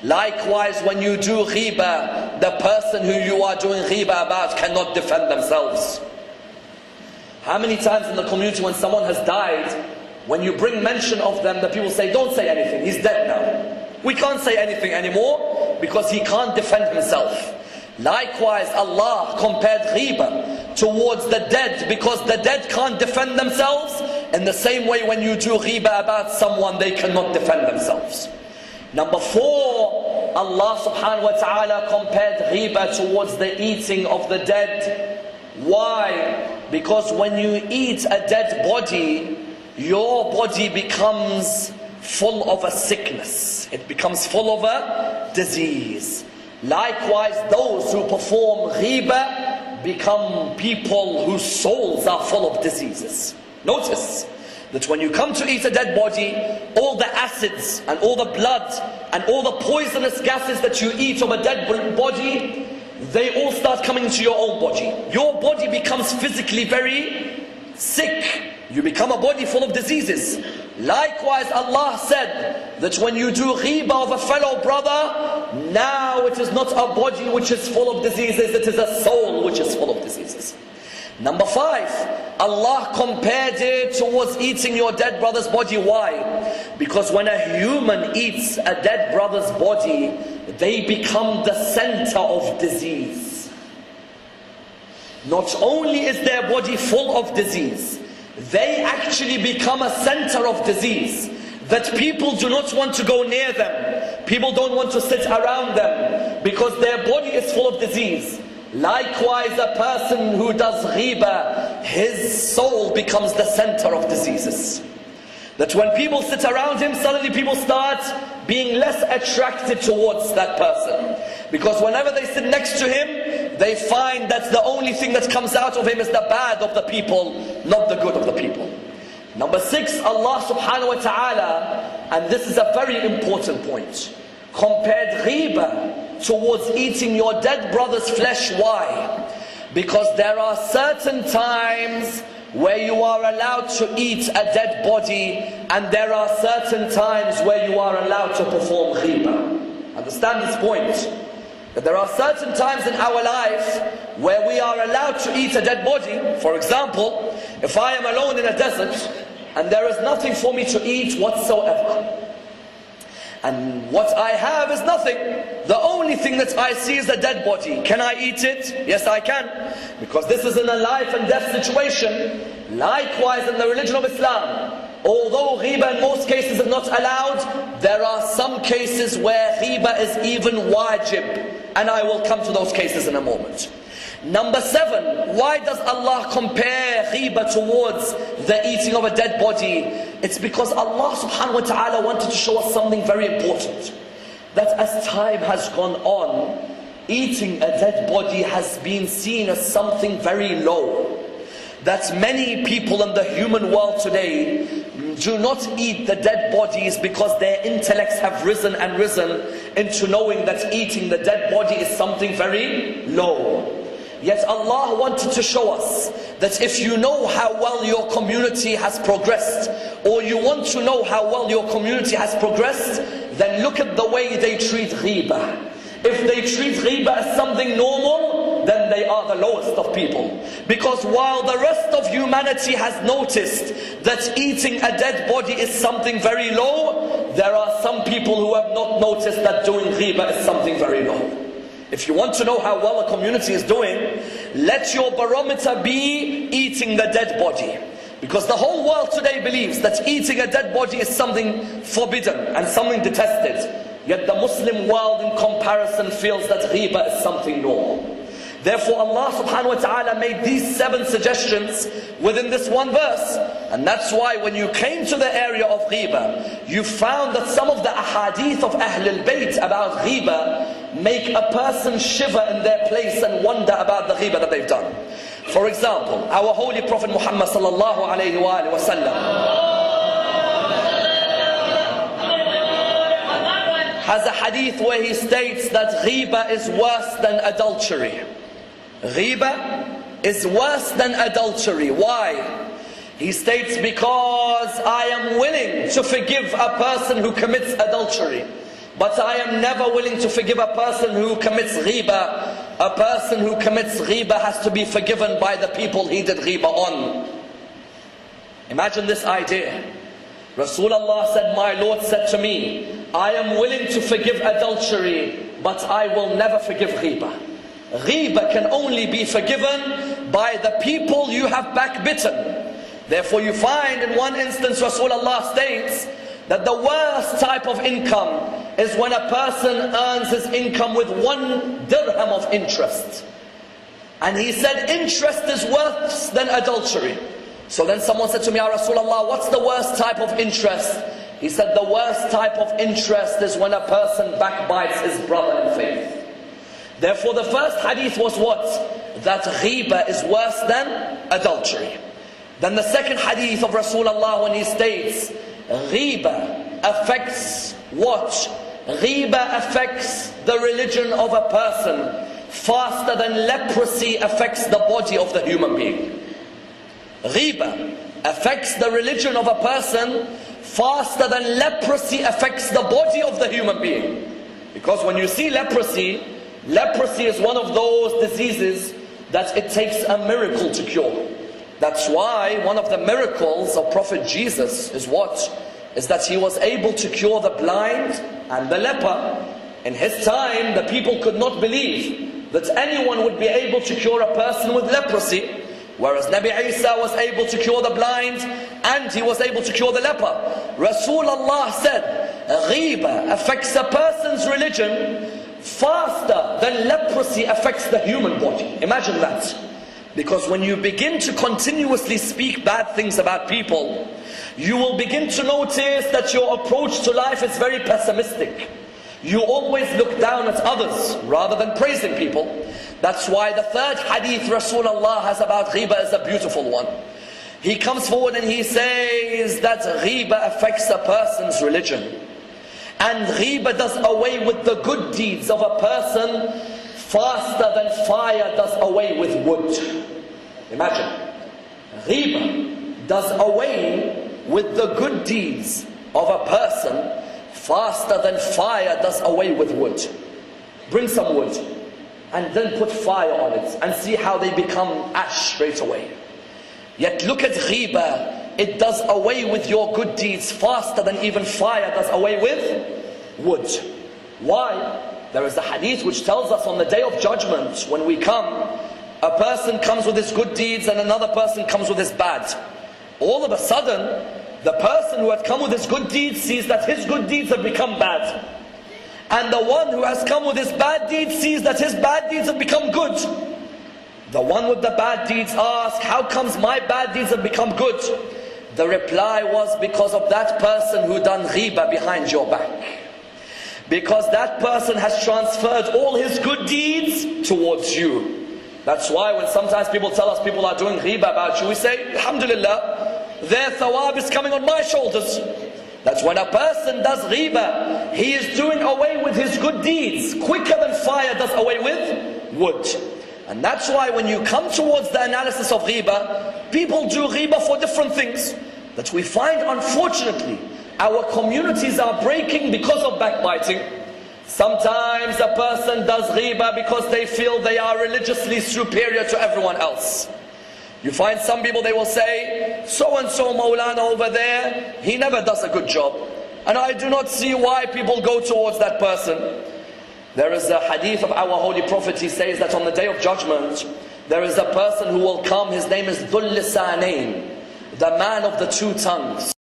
Likewise, when you do ghiba, the person who you are doing ghiba about cannot defend themselves. How many times in the community when someone has died, when you bring mention of them, the people say, don't say anything, he's dead now. We can't say anything anymore because he can't defend himself. Likewise, Allah compared ghiba towards the dead because the dead can't defend themselves. In the same way, when you do ghiba about someone, they cannot defend themselves. Number 4, Allah subhanahu wa ta'ala compared ghiba towards the eating of the dead. Why? Because when you eat a dead body, your body becomes full of a sickness. It becomes full of a disease. Likewise, those who perform ghiba become people whose souls are full of diseases. Notice that when you come to eat a dead body, all the acids and all the blood and all the poisonous gases that you eat of a dead body, they all start coming into your own body. Your body becomes physically very sick. You become a body full of diseases. Likewise, Allah said that when you do ghiba of a fellow brother, now it is not a body which is full of diseases, it is a soul which is full of diseases. Number 5, Allah compared it towards eating your dead brother's body. Why? Because when a human eats a dead brother's body, they become the center of disease. Not only is their body full of disease, they actually become a center of disease, that people do not want to go near them. People don't want to sit around them because their body is full of disease. Likewise, a person who does ghiba, his soul becomes the center of diseases. That when people sit around him, suddenly people start being less attracted towards that person. Because whenever they sit next to him, they find that the only thing that comes out of him is the bad of the people, not the good of the people. Number 6, Allah subhanahu wa ta'ala, and this is a very important point, compared ghiba towards eating your dead brother's flesh. Why? Because there are certain times where you are allowed to eat a dead body, and there are certain times where you are allowed to perform ghiba. Understand this point? That there are certain times in our life where we are allowed to eat a dead body. For example, if I am alone in a desert and there is nothing for me to eat whatsoever, and what I have is nothing, the only thing that I see is a dead body. Can I eat it? Yes, I can, because this is in a life and death situation. Likewise, in the religion of Islam, although ghiba in most cases is not allowed, there are some cases where ghiba is even wajib, and I will come to those cases in a moment. Number 7, why does Allah compare ghiba towards the eating of a dead body? It's because Allah subhanahu wa ta'ala wanted to show us something very important. That as time has gone on, eating a dead body has been seen as something very low. That many people in the human world today do not eat the dead bodies because their intellects have risen and risen into knowing that eating the dead body is something very low. Yet Allah wanted to show us that if you know how well your community has progressed, or you want to know how well your community has progressed, then look at the way they treat ghiba. If they treat ghiba as something normal, then they are the lowest of people. Because while the rest of humanity has noticed that eating a dead body is something very low, there are some people who have not noticed that doing ghiba is something very low. If you want to know how well a community is doing, let your barometer be eating the dead body. Because the whole world today believes that eating a dead body is something forbidden and something detested. Yet the Muslim world in comparison feels that ghiba is something normal. Therefore Allah subhanahu wa ta'ala made these 7 suggestions within this one verse. And that's why when you came to the area of ghiba, you found that some of the ahadith of Ahlul Bayt about ghiba make a person shiver in their place and wonder about the ghiba that they've done. For example, our Holy Prophet Muhammad sallallahu alayhi wa sallam has a hadith where he states that ghiba is worse than adultery. Ghiba is worse than adultery. Why? He states, because I am willing to forgive a person who commits adultery, But I am never willing to forgive a person who commits ghiba. A person who commits ghiba has to be forgiven by the people he did ghiba on. Imagine this idea. Rasulullah said, my Lord said to me, I am willing to forgive adultery, but I will never forgive ghiba. Ghiba can only be forgiven by the people you have backbitten. Therefore you find in one instance Rasulullah states that the worst type of income is when a person earns his income with 1 dirham of interest. And he said interest is worse than adultery. So then someone said to me, Ya Rasulullah, what's the worst type of interest? He said the worst type of interest is when a person backbites his brother in faith. Therefore the first hadith was what? That ghiba is worse than adultery. Then the second hadith of Rasulullah when he states, ghiba affects what? Ghiba affects the religion of a person faster than leprosy affects the body of the human being. Ghiba affects the religion of a person faster than leprosy affects the body of the human being. Because when you see leprosy is one of those diseases that it takes a miracle to cure. That's why one of the miracles of Prophet Jesus is what? Is that he was able to cure the blind and the leper. In his time, the people could not believe that anyone would be able to cure a person with leprosy. Whereas Nabi Isa was able to cure the blind and he was able to cure the leper. Rasulullah said, ghiba affects a person's religion faster than leprosy affects the human body. Imagine that. Because when you begin to continuously speak bad things about people, you will begin to notice that your approach to life is very pessimistic. You always look down at others rather than praising people. That's why the third hadith Rasulullah has about ghiba is a beautiful one. He comes forward and he says that ghiba affects a person's religion. And ghiba does away with the good deeds of a person faster than fire does away with wood. Imagine. Ghiba does away with the good deeds of a person faster than fire does away with wood. Bring some wood and then put fire on it and see how they become ash straight away. Yet look at ghiba, it does away with your good deeds faster than even fire does away with wood. Why? There is a hadith which tells us on the day of judgment, when we come, a person comes with his good deeds and another person comes with his bad. All of a sudden, the person who had come with his good deeds sees that his good deeds have become bad. And the one who has come with his bad deeds sees that his bad deeds have become good. The one with the bad deeds asks, how comes my bad deeds have become good? The reply was, because of that person who done ghiba behind your back. Because that person has transferred all his good deeds towards you. That's why when sometimes people tell us people are doing ghiba about you, we say, Alhamdulillah, their thawab is coming on my shoulders. That's when a person does ghiba, he is doing away with his good deeds quicker than fire does away with wood. And that's why when you come towards the analysis of ghiba, people do ghiba for different things. That we find, unfortunately, our communities are breaking because of backbiting. Sometimes a person does ghiba because they feel they are religiously superior to everyone else. You find some people, they will say, so-and-so Maulana over there, he never does a good job. And I do not see why people go towards that person. There is a hadith of our Holy Prophet, he says that on the Day of Judgment, there is a person who will come, his name is Dhul Lisanain, the man of the two tongues.